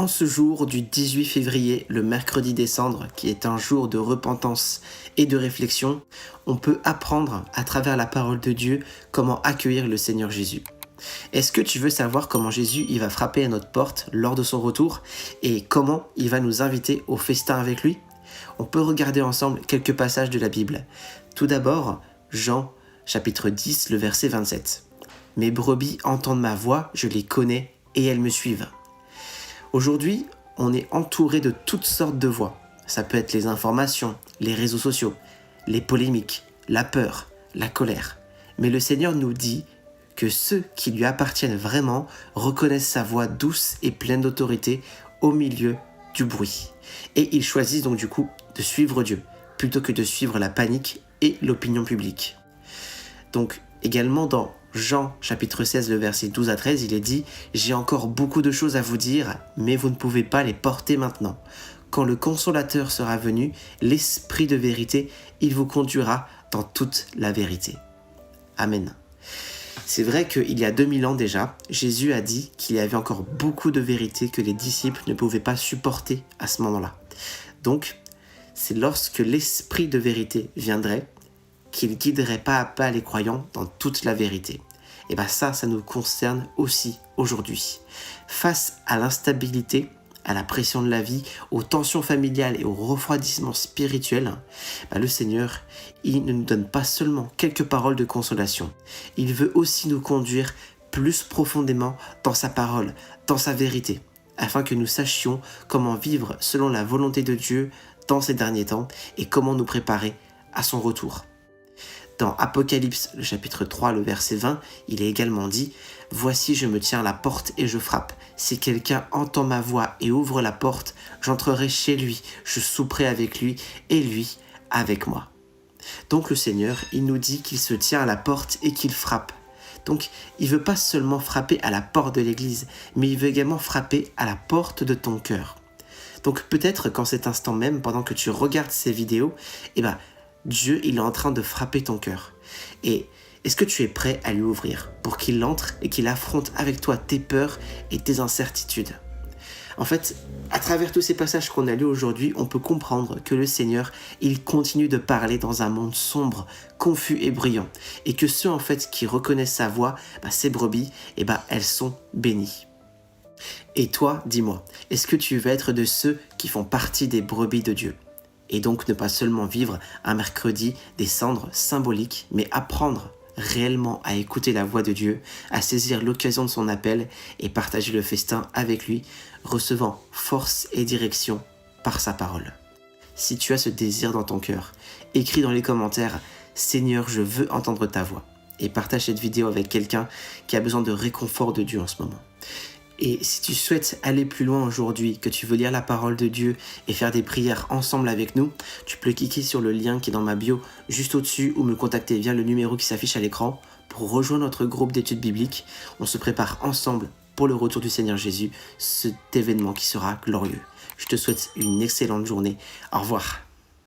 En ce jour du 18 février, le mercredi des cendres, qui est un jour de repentance et de réflexion, on peut apprendre à travers la parole de Dieu comment accueillir le Seigneur Jésus. Est-ce que tu veux savoir comment Jésus il va frapper à notre porte lors de son retour et comment il va nous inviter au festin avec lui? On peut regarder ensemble quelques passages de la Bible. Tout d'abord, Jean chapitre 10, le verset 27. « Mes brebis entendent ma voix, je les connais et elles me suivent. » Aujourd'hui, on est entouré de toutes sortes de voix. Ça peut être les informations, les réseaux sociaux, les polémiques, la peur, la colère. Mais le Seigneur nous dit que ceux qui lui appartiennent vraiment reconnaissent sa voix douce et pleine d'autorité au milieu du bruit. Et ils choisissent donc du coup de suivre Dieu, plutôt que de suivre la panique et l'opinion publique. Donc également dans Jean chapitre 16, le verset 12 à 13, il est dit « J'ai encore beaucoup de choses à vous dire, mais vous ne pouvez pas les porter maintenant. Quand le Consolateur sera venu, l'Esprit de vérité, il vous conduira dans toute la vérité. » Amen. C'est vrai qu'il y a 2000 ans déjà, Jésus a dit qu'il y avait encore beaucoup de vérités que les disciples ne pouvaient pas supporter à ce moment-là. Donc, c'est lorsque l'Esprit de vérité viendrait qu'il guiderait pas à pas les croyants dans toute la vérité. Et bien ça nous concerne aussi aujourd'hui. Face à l'instabilité, à la pression de la vie, aux tensions familiales et au refroidissement spirituel, le Seigneur, il ne nous donne pas seulement quelques paroles de consolation. Il veut aussi nous conduire plus profondément dans sa parole, dans sa vérité, afin que nous sachions comment vivre selon la volonté de Dieu dans ces derniers temps et comment nous préparer à son retour. Dans Apocalypse, le chapitre 3, le verset 20, il est également dit « Voici, je me tiens à la porte et je frappe. Si quelqu'un entend ma voix et ouvre la porte, j'entrerai chez lui, je souperai avec lui et lui avec moi. » Donc le Seigneur, il nous dit qu'il se tient à la porte et qu'il frappe. Donc il ne veut pas seulement frapper à la porte de l'église, mais il veut également frapper à la porte de ton cœur. Donc peut-être qu'en cet instant même, pendant que tu regardes ces vidéos, Dieu, il est en train de frapper ton cœur. Et est-ce que tu es prêt à lui ouvrir pour qu'il entre et qu'il affronte avec toi tes peurs et tes incertitudes? En fait, à travers tous ces passages qu'on a lus aujourd'hui, on peut comprendre que le Seigneur, il continue de parler dans un monde sombre, confus et brillant. Et que ceux en fait qui reconnaissent sa voix, ces brebis, elles sont bénies. Et toi, dis-moi, est-ce que tu veux être de ceux qui font partie des brebis de Dieu? Et donc ne pas seulement vivre un mercredi des cendres symboliques, mais apprendre réellement à écouter la voix de Dieu, à saisir l'occasion de son appel et partager le festin avec lui, recevant force et direction par sa parole. Si tu as ce désir dans ton cœur, écris dans les commentaires « Seigneur, je veux entendre ta voix » et partage cette vidéo avec quelqu'un qui a besoin de réconfort de Dieu en ce moment. Et si tu souhaites aller plus loin aujourd'hui, que tu veux lire la parole de Dieu et faire des prières ensemble avec nous, tu peux cliquer sur le lien qui est dans ma bio juste au-dessus ou me contacter via le numéro qui s'affiche à l'écran pour rejoindre notre groupe d'études bibliques. On se prépare ensemble pour le retour du Seigneur Jésus, cet événement qui sera glorieux. Je te souhaite une excellente journée. Au revoir.